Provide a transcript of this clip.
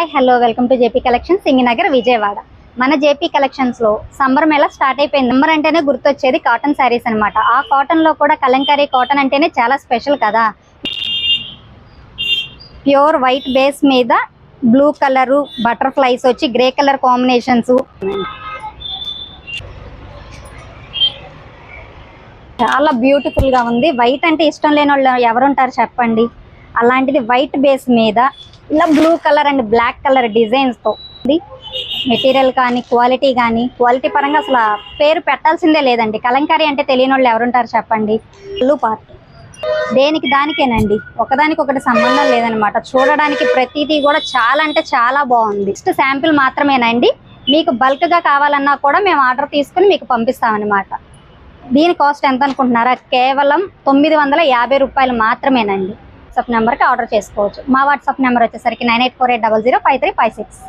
Hi hello welcome to JP collections Singh Nagar Vijayawada. మన JP collections లో summer Mela start అయిపోయింది. Summer అంటేనే గుర్తొచ్చేది కాటన్ శారీస్ అన్నమాట. ఆ కాటన్ లో కూడా కలంకారీ కాటన్ అంటేనే చాలా స్పెషల్ కదా. ప్యూర్ వైట్ బేస్ మీద బ్లూ కలర్ బటర్ఫ్లైస్ వచ్చి గ్రే కలర్ కాంబినేషన్స్ చాలా బ్యూటిఫుల్ గా ఉంది. వైట్ అంటే ఇష్టం లేని వాళ్ళు ఎవరుంటారు చెప్పండి. అలాంటిది వైట్ బేస్ మీద ఇలా blue colour and black colour designs తో మెటీరియల్ కానీ క్వాలిటీ పరంగా అసలు పేరు పెట్టాల్సిందే లేదండి. కలంకారీ అంటే తెలియని వాళ్ళు ఎవరుంటారు చెప్పండి. బ్లూ పార్ట్ దేనికి దానికేనండి, ఒకదానికి ఒకటి సంబంధం లేదనమాట. చూడడానికి ప్రతిదీ కూడా చాలా అంటే చాలా బాగుంది. జస్ట్ శాంపిల్ మాత్రమేనండి. మీకు బల్క్ గా కావాలన్నా కూడా మేము ఆర్డర్ తీసుకుని మీకు పంపిస్తామన్నమాట. దీని కాస్ట్ ఎంత అనుకుంటున్నారా? కేవలం 950 రూపాయలు మాత్రమేనండి. వాట్సాప్ నెంబర్కి ఆర్డర్ చేసుకోవచ్చు. మా వాట్సాప్ నెంబర్ వచ్చేసరికి 9848005356.